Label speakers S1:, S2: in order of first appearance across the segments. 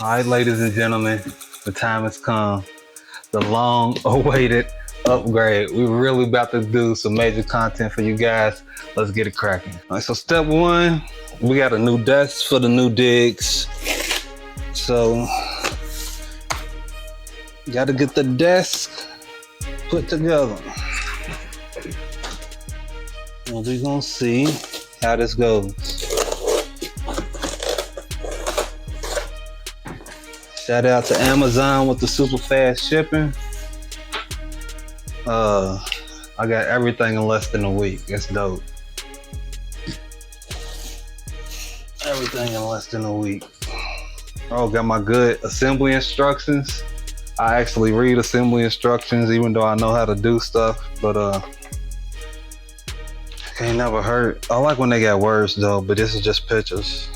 S1: All right, ladies and gentlemen, the time has come. The long-awaited upgrade. We're really about to do some major content for you guys. Let's get it cracking. All right, so step one, we got a new desk for the new digs. So, got to get the desk put together. And we're gonna see how this goes. Shout out to Amazon with the super fast shipping. I got everything in less than a week. That's dope. Everything in less than a week. Oh, got my good assembly instructions. I actually read assembly instructions even though I know how to do stuff, but can't never hurt. I like when they got words though, but this is just pictures.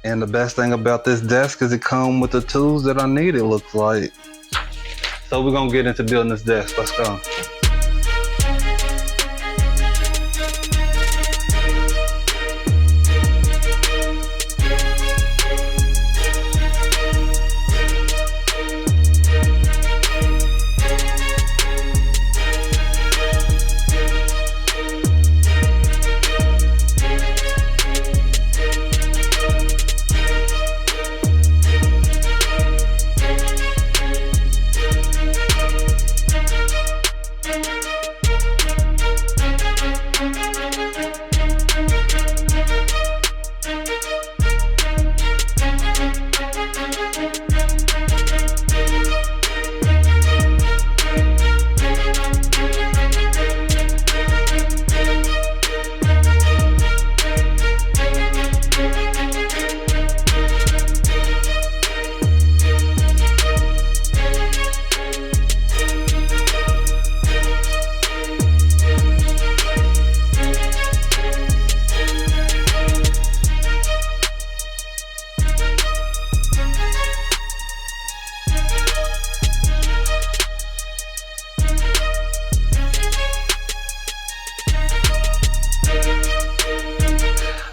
S1: And the best thing about this desk is it comes with the tools that I need, it looks like. So we're gonna get into building this desk. Let's go.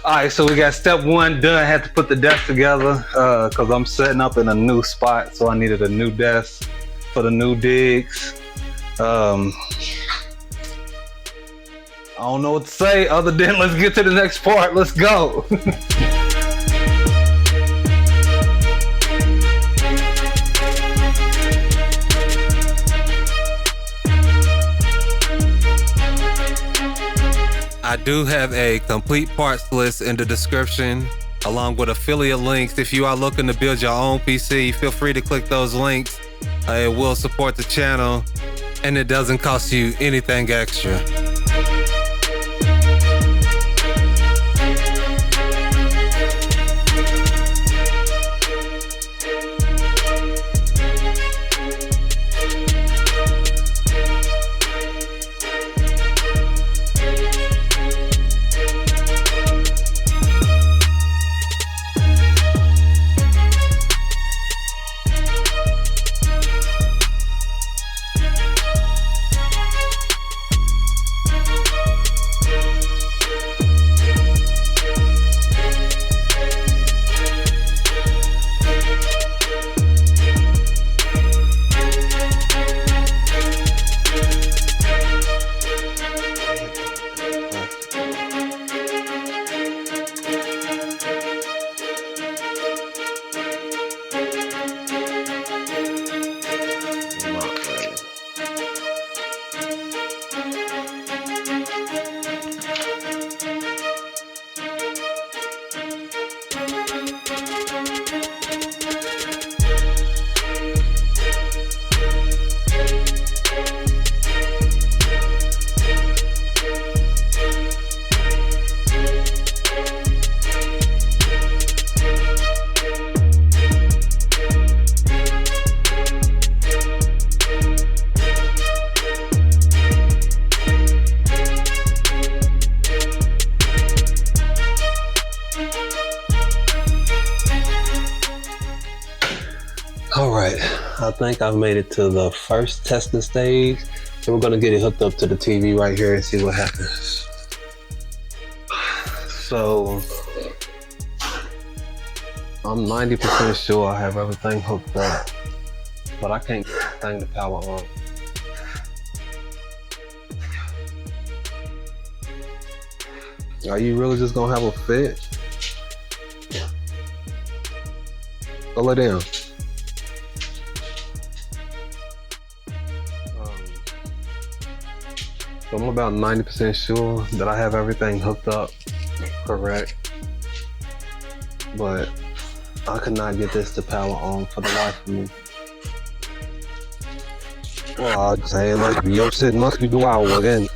S1: All right, so we got step one done. I had to put the desk together because I'm setting up in a new spot, so I needed a new desk for the new digs. I don't know what to say other than let's get to the next part. Let's go. I do have a complete parts list in the description, along with affiliate links. If you are looking to build your own PC, feel free to click those links. It will support the channel, and it doesn't cost you anything extra. All right, I think I've made it to the first testing stage, and we're gonna get it hooked up to the TV right here and see what happens.
S2: So I'm 90% sure I have everything hooked up, but I can't get this thing to power on. Are you really just gonna have a fit? Go lay down. So I'm about 90% sure that I have everything hooked up correct, but I could not get this to power on for the life of me. Well, I'd say like your shit must be wild again.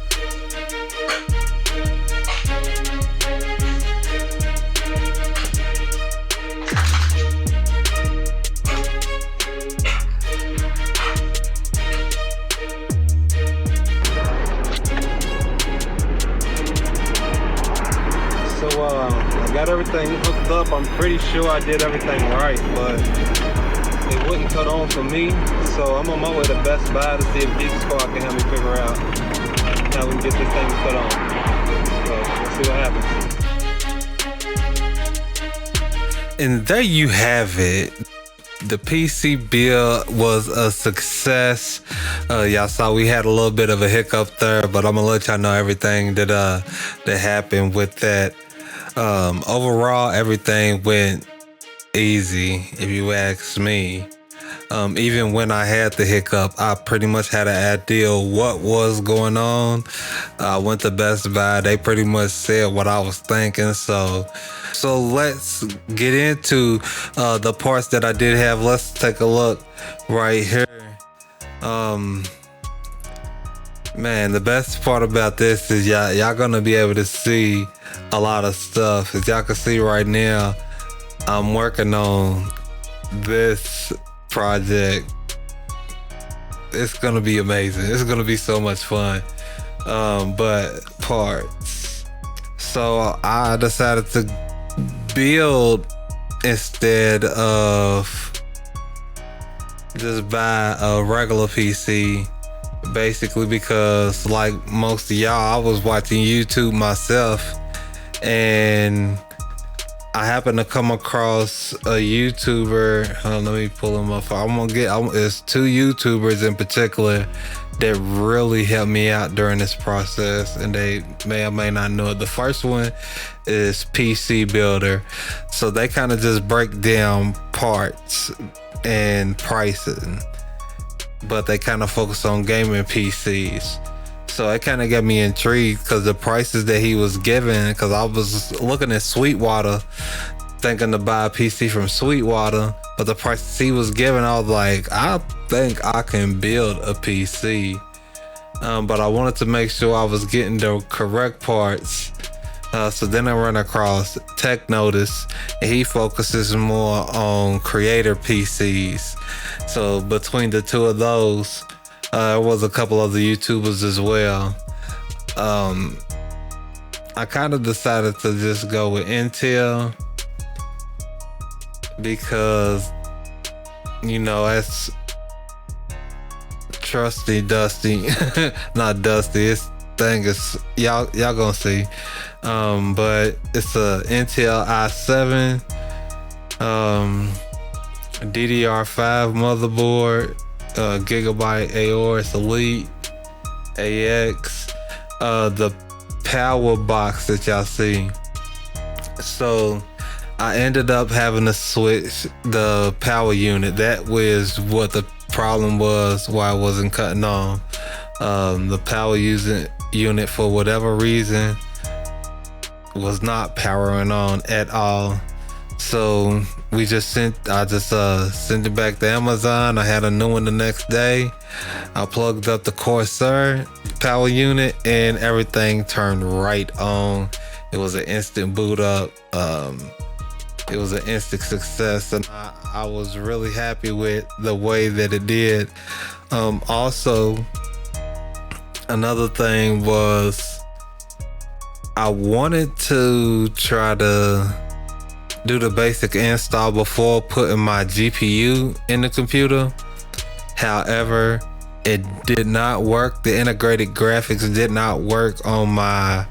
S2: I got everything hooked up. I'm pretty sure I did everything right, but it wouldn't cut on for me. So I'm on my way to Best Buy to see if Geek Squad can help me figure out how we can get this thing cut on. So let's see what happens.
S1: And there you have it. The PC build was a success. Y'all saw we had a little bit of a hiccup there, but I'm gonna let y'all know everything that happened with that. Overall, everything went easy, if you ask me. Even when I had the hiccup, I pretty much had an idea what was going on. I went to Best Buy. They pretty much said what I was thinking. So let's get into the parts that I did have. Let's take a look right here. Man, the best part about this is y'all gonna be able to see a lot of stuff. As y'all can see right now, I'm working on this project. It's gonna be amazing. It's gonna be so much fun. But parts. So I decided to build instead of just buy a regular PC. Basically because like most of y'all, I was watching YouTube myself and I happened to come across a YouTuber. Let me pull him up. It's two YouTubers in particular that really helped me out during this process, and they may or may not know it. The first one is PC Builder. So they kind of just break down parts and pricing, but they kind of focus on gaming PCs. So it kind of got me intrigued because the prices that he was giving, because I was looking at Sweetwater, thinking to buy a PC from Sweetwater, but the prices he was giving, I was like, I think I can build a PC. But I wanted to make sure I was getting the correct parts. So then I ran across Tech Notice, and he focuses more on creator PCs. So between the two of those, there was a couple other YouTubers as well. I kind of decided to just go with Intel because, you know, that's trusty Dusty. Not Dusty, it's thing is y'all gonna see. But it's a Intel i7 DDR5 motherboard, Gigabyte Aorus Elite AX, the power box that y'all see. So I ended up having to switch the power unit. That was what the problem was, why I wasn't cutting on. The power unit, for whatever reason, was not powering on at all. So I just sent it back to Amazon. I had a new one the next day. I plugged up the Corsair power unit and everything turned right on. It was an instant boot up. It was an instant success, and I was really happy with the way that it did. Also, another thing was I wanted to try to do the basic install before putting my GPU in the computer. However, it did not work. The integrated graphics did not work on my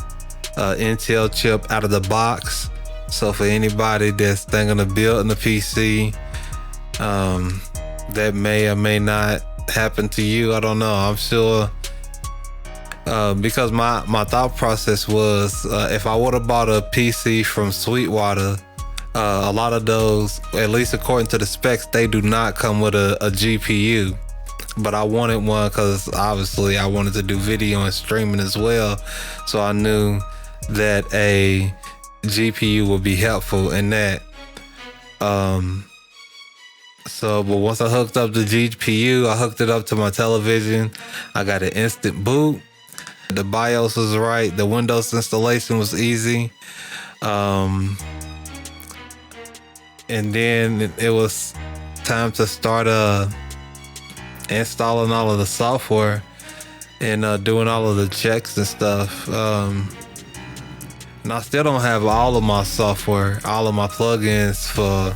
S1: Intel chip out of the box. So for anybody that's thinking of building a PC, that may or may not happen to you. I don't know. I'm sure, because my thought process was, if I would have bought a PC from Sweetwater, a lot of those, at least according to the specs, they do not come with a GPU. But I wanted one because obviously I wanted to do video and streaming as well. So I knew that a GPU would be helpful in that. But once I hooked up the GPU, I hooked it up to my television. I got an instant boot. The BIOS was right. The Windows installation was easy. And then it was time to start installing all of the software and doing all of the checks and stuff. And I still don't have all of my software, all of my plugins for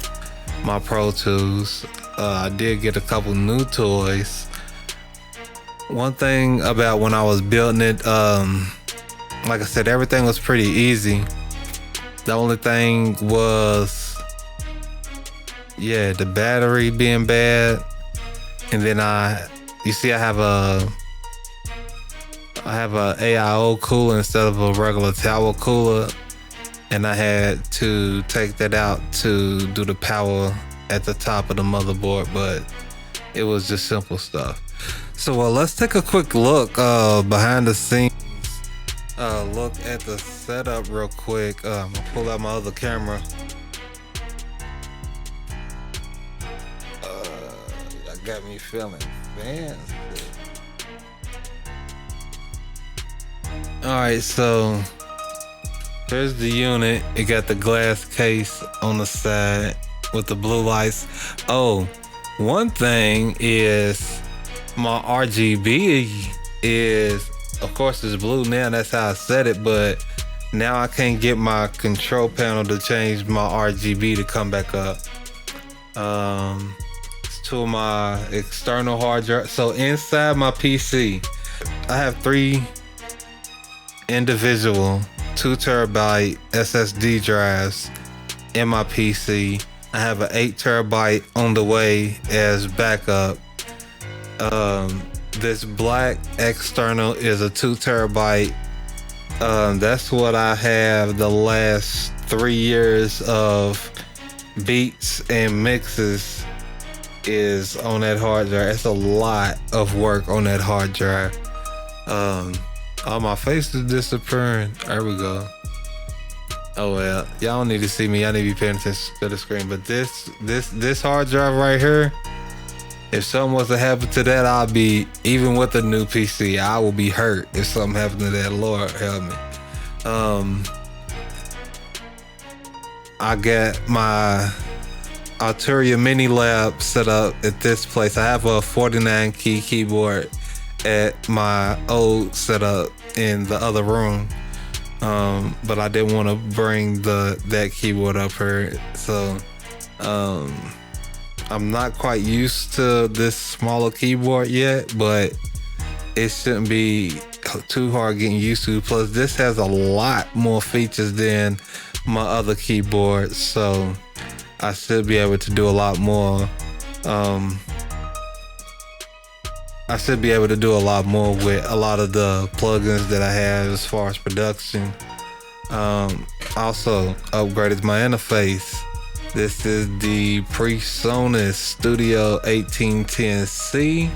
S1: my Pro Tools. I did get a couple new toys. One thing about when I was building it, like I said, everything was pretty easy. The only thing was, the battery being bad. And then you see I have a AIO cooler instead of a regular tower cooler, and I had to take that out to do the power at the top of the motherboard, but it was just simple stuff. So let's take a quick look behind the scenes, look at the setup real quick. I'm gonna pull out my other camera. Got me feeling fancy. Alright, so here's the unit. It got the glass case on the side with the blue lights. Oh, one thing is my RGB is, of course, it's blue now. That's how I set it, but now I can't get my control panel to change my RGB to come back up. To my external hard drive. So inside my PC, I have 3 individual 2 terabyte SSD drives in my PC. I have an 8 terabyte on the way as backup. This black external is a 2 terabyte. That's what I have the last 3 years of beats and mixes is on that hard drive. It's a lot of work on that hard drive. Oh, my face is disappearing. There we go. Oh well, y'all don't need to see me. Y'all need to be paying attention to the screen. But this hard drive right here, if something was to happen to that, I'll be, even with a new PC, I will be hurt if something happened to that. Lord help me. I got my Arturia Mini Lab set up at this place. I have a 49 key keyboard at my old setup in the other room, but I didn't want to bring that keyboard up here. So I'm not quite used to this smaller keyboard yet, but it shouldn't be too hard getting used to. Plus, this has a lot more features than my other keyboard, so I should be able to do a lot more. I should be able to do a lot more with a lot of the plugins that I have as far as production. Also upgraded my interface. This is the PreSonus Studio 1810C.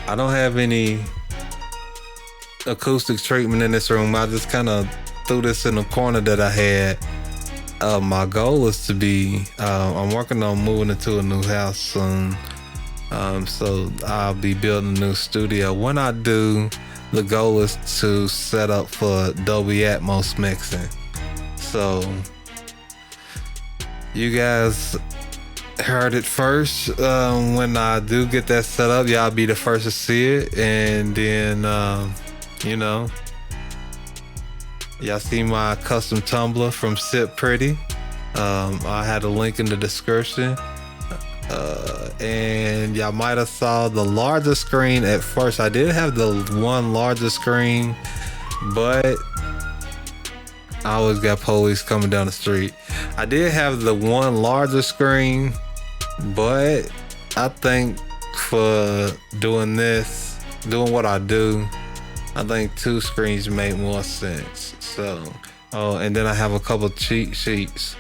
S1: I don't have any acoustic treatment in this room. I just kind of threw this in the corner that I had. My goal is to be, I'm working on moving into a new house soon. So I'll be building a new studio. When I do, the goal is to set up for Dolby Atmos mixing. So you guys heard it first. When I do get that set up, y'all be the first to see it. And then, you know, y'all see my custom tumbler from Sipretty. I had a link in the description.
S2: And y'all might have saw the larger screen at first. I did have the one larger screen, but I always got police coming down the street. I did have the one larger screen, but I think for doing what I do, I think 2 screens make more sense. So, and then I have a couple cheat sheets.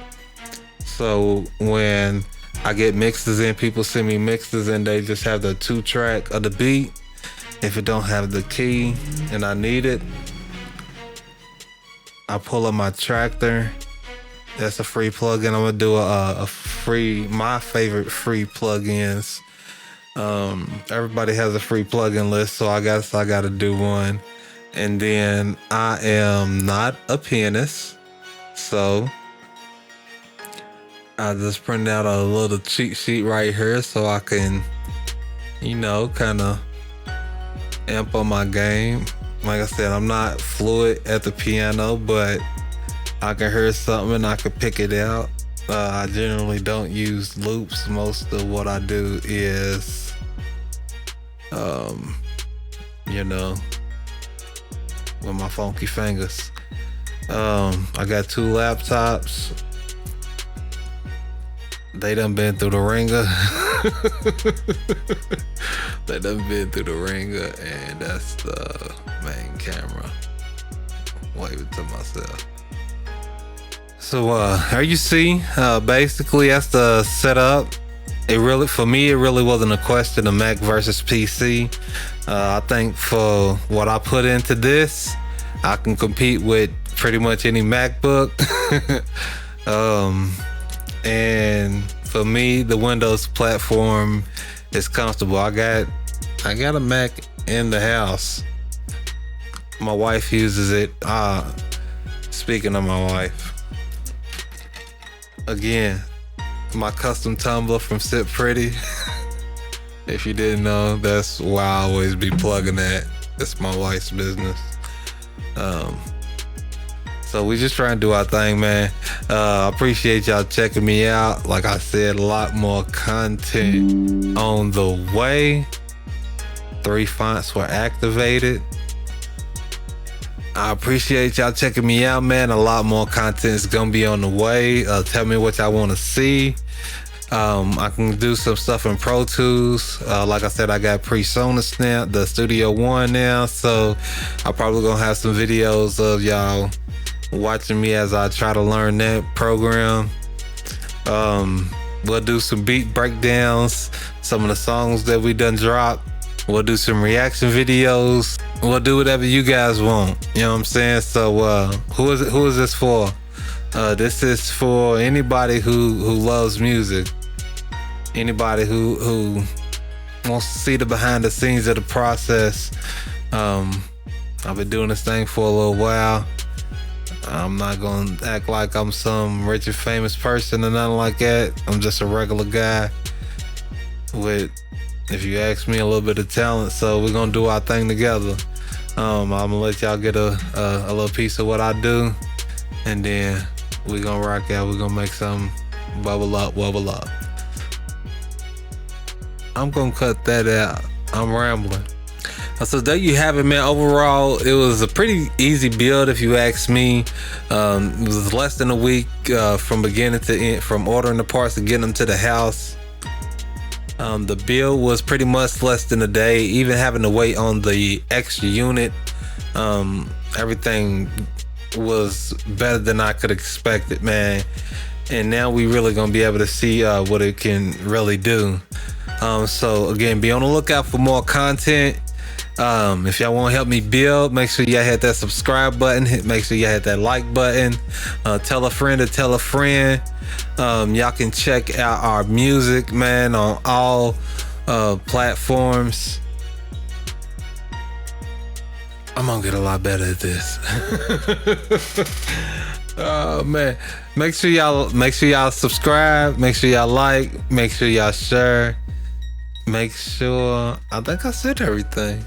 S2: So when I get mixes in, people send me mixes and they just have the 2-track of the beat. If it don't have the key and I need it, I pull up my Tractor. That's a free plugin. I'm gonna do my favorite free plugins. Everybody has a free plugin list, so I guess I gotta do one. And then I am not a pianist, so I just printed out a little cheat sheet right here so I can, kind of amp on my game. Like I said, I'm not fluid at the piano, but I can hear something and I can pick it out. I generally don't use loops. Most of what I do is, with my funky fingers. I got 2 laptops. They done been through the ringer. They done been through the ringer, and that's the main camera. Waving to myself. So here you see, basically that's the setup. For me, it really wasn't a question of Mac versus PC. I think for what I put into this, I can compete with pretty much any MacBook. And for me, the Windows platform is comfortable. I got a Mac in the house. My wife uses it. Speaking of my wife, again, my custom tumbler from Sipretty. If you didn't know, that's why I always be plugging that. That's my wife's business. So we just trying to do our thing, man. I appreciate y'all checking me out. Like I said, a lot more content on the way. 3 fonts were activated. I appreciate y'all checking me out, man. A lot more content is gonna be on the way. Tell me what y'all want to see. I can do some stuff in Pro Tools. Like I said, I got PreSonus now, the Studio One now. So I'm probably gonna have some videos of y'all watching me as I try to learn that program. We'll do some beat breakdowns, some of the songs that we done dropped. We'll do some reaction videos. We'll do whatever you guys want. You know what I'm saying? So who is this for? This is for anybody who loves music. Anybody who wants to see the behind the scenes of the process. I've been doing this thing for a little while. I'm not gonna act like I'm some rich and famous person or nothing like that. I'm just a regular guy with, if you ask me, a little bit of talent. So we're gonna do our thing together. I'm gonna let y'all get a little piece of what I do, and then we're gonna rock out. We're gonna make something bubble up. I'm gonna cut that out. I'm rambling. So there you have it, man. Overall, it was a pretty easy build, if you ask me. It was less than a week from beginning to end, from ordering the parts to getting them to the house. The build was pretty much less than a day. Even having to wait on the extra unit, everything was better than I could expect it, man. And now we really gonna be able to see what it can really do. So again, be on the lookout for more content. If y'all want to help me build, make sure y'all hit that subscribe button. Make sure y'all hit that like button. Tell a friend to tell a friend. Y'all can check out our music, man, on all platforms. I'm gonna get a lot better at this. Oh man, make sure y'all subscribe. Make sure y'all like. Make sure y'all share. Make sure, I think I said everything.